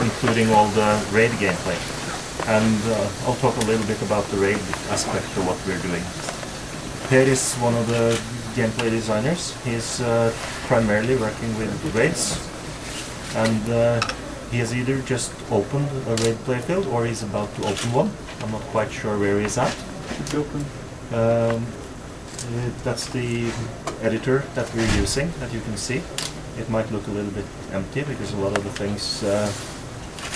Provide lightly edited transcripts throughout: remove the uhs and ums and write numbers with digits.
including all the raid gameplay. And I'll talk a little bit about the raid aspect of what we're doing. Per is one of the gameplay designers. He's primarily working with raids, and he has either just opened a raid playfield or he's about to open one. I'm not quite sure where he's at. It's open. That's the editor that we're using, that you can see. It might look a little bit empty because a lot of the things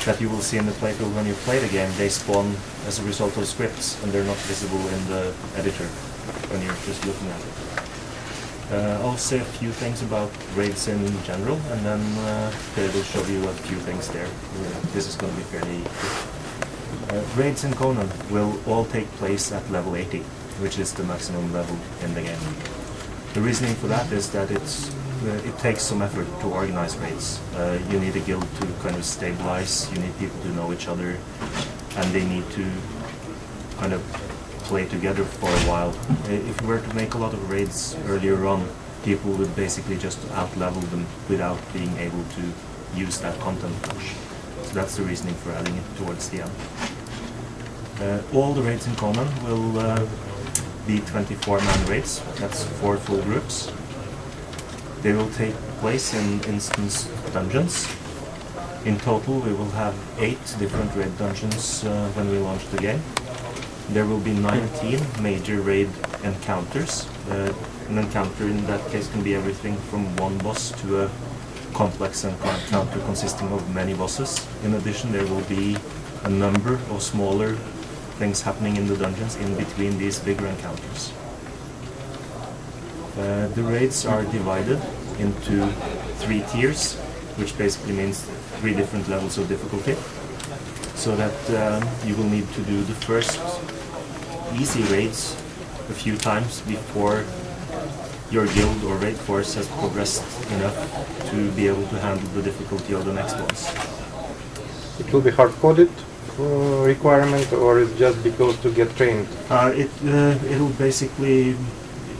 that you will see in the playfield when you play the game, they spawn as a result of scripts and they're not visible in the editor when you're just looking at it. I'll say a few things about raids in general, and then Per will show you a few things there. This is going to be fairly quick. Raids in Conan will all take place at level 80, which is the maximum level in the game. The reasoning for that is that it takes some effort to organize raids. You need a guild to kind of stabilize, you need people to know each other, and they need to kind of play together for a while. If you were to make a lot of raids earlier on, people would basically just out-level them without being able to use that content much. So that's the reasoning for adding it towards the end. All the raids in Conan will be 24-man raids. That's 4 full groups. They will take place in instance dungeons. In total, we will have 8 different raid dungeons when we launch the game. There will be 19 major raid encounters. An encounter in that case can be everything from one boss to a complex encounter consisting of many bosses. In addition, there will be a number of smaller things happening in the dungeons in between these bigger encounters. The raids are divided into 3 tiers, which basically means 3 different levels of difficulty, so that you will need to do the first easy raids a few times before your guild or raid force has progressed enough to be able to handle the difficulty of the next ones. It will be hard-coded requirement, or is just because to get trained?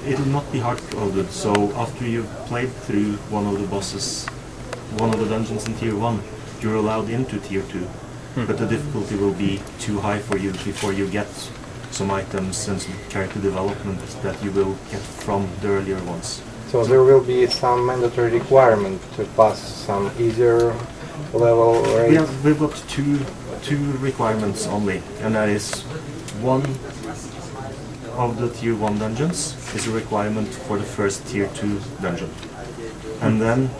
It'll not be hard-coded. So after you've played through one of the bosses, one of the dungeons in tier 1, you're allowed into tier 2, but the difficulty will be too high for you before you get some items and some character development that you will get from the earlier ones. So there will be some mandatory requirement to pass some easier level raids? We've got two requirements only, and that is one of the tier 1 dungeons is a requirement for the first tier 2 dungeon. And then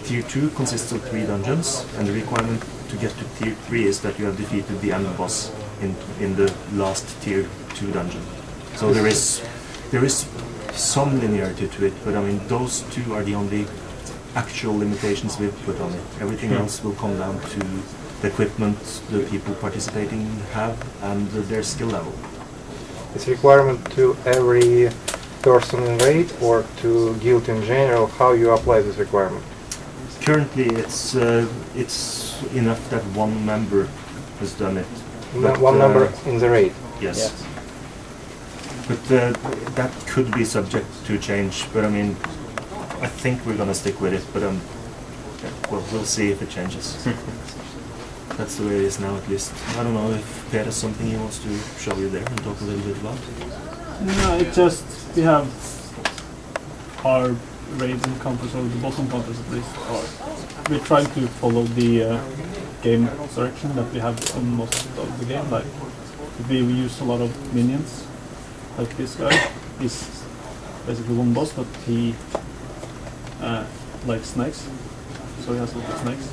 tier 2 consists of 3 dungeons, and the requirement to get to tier 3 is that you have defeated the end boss in the last tier 2 dungeon. So there is some linearity to it, but I mean those 2 are the only actual limitations we've put on it. Everything else will come down to the equipment the people participating have and their skill level. It's requirement to every person in raid or to guild in general? How you apply this requirement? Currently it's enough that one member has done it. But, one member in the raid? Yes. But that could be subject to change, but I mean, I think we're gonna stick with it, but well, we'll see if it changes. That's the way it is now, at least. I don't know if Per has something he wants to show you there and talk a little bit about. No, it just, we have our raids encounters, or the boss encounters at least, we're trying to follow the game direction that we have in most of the game. Like, we use a lot of minions, like this guy. He's basically one boss, but he likes snakes, so he has a lot of snakes.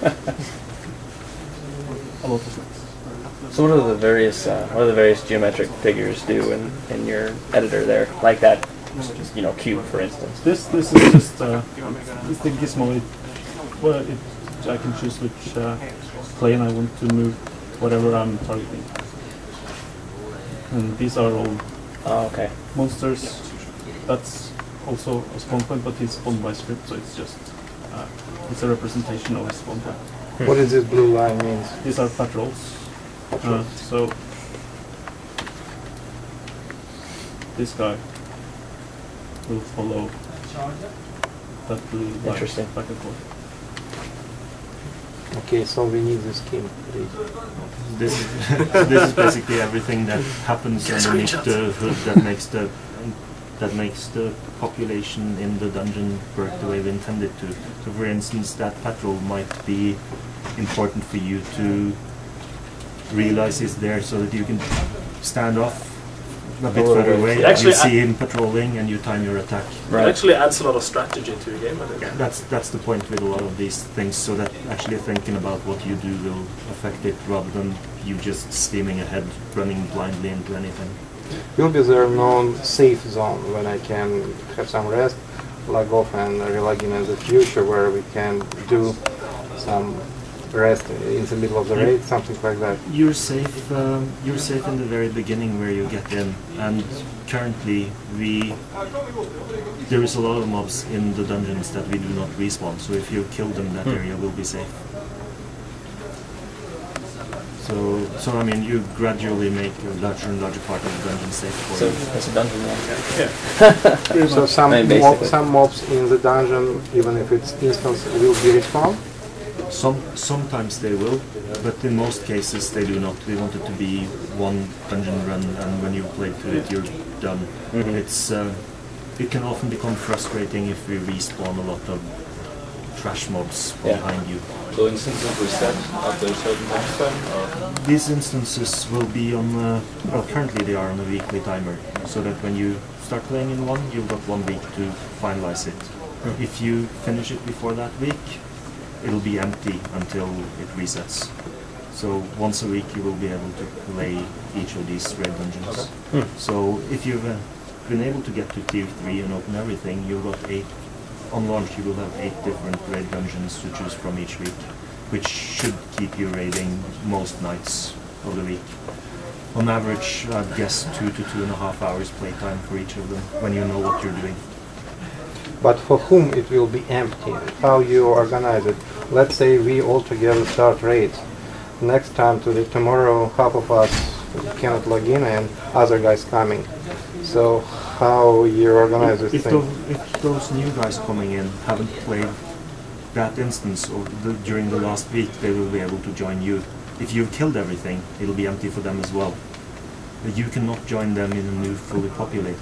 A lot of snakes. So what do the various geometric figures do in your editor there, like that, you know, cube, for instance? This is just it's the gizmo. I can choose which plane I want to move, whatever I'm targeting. And these are all monsters. That's also a spawn point, but it's spawned by script, so it's just it's a representation of a spawn point. What does this blue line mean? These are patrols. So this guy will follow that blue line back and forth. Okay, so we need the skin. This this is basically everything that happens underneath the hood that makes the population in the dungeon work the way we intend it to. So for instance, that patrol might be important for you to realize is there so that you can stand off a bit further away. You see him patrolling and you time your attack. It actually adds a lot of strategy to a game, I think. That's the point with a lot of these things, so that actually thinking about what you do will affect it rather than you just steaming ahead, running blindly into anything. Will be there no safe zone when I can have some rest, log off and relog in the future where we can do some rest in the middle of the raid, something like that? You're safe in the very beginning where you get in, and currently there is a lot of mobs in the dungeons that we do not respawn, so if you kill them, that area will be safe. So I mean, you gradually make a larger and larger part of the dungeon safe for So you. it's a dungeon one. Yeah. So Basically. some mobs in the dungeon, even if it's instance, will be respawned? Sometimes they will, but in most cases they do not. We want it to be one dungeon run, and when you play through it, you're done. It can often become frustrating if we respawn a lot of trash mobs behind you. So instances reset after a certain time span? Or? These instances will be on, well, currently they are on a weekly timer, so that when you start playing in one, you've got 1 week to finalize it. If you finish it before that week, it'll be empty until it resets. So once a week you will be able to play each of these raid dungeons. Okay. So if you've been able to get to tier 3 and open everything, you've got 8. On launch you will have 8 different raid dungeons to choose from each week, which should keep you raiding most nights of the week. On average, I'd guess 2 to 2.5 hours playtime for each of them, when you know what you're doing. But for whom it will be empty? How you organize it? Let's say we all together start raids. Next time, tomorrow, half of us cannot log in and other guys coming. So how you organize this thing? If those new guys coming in haven't played that instance during the last week, they will be able to join you. If you've killed everything, it'll be empty for them as well. But you cannot join them in a new fully populated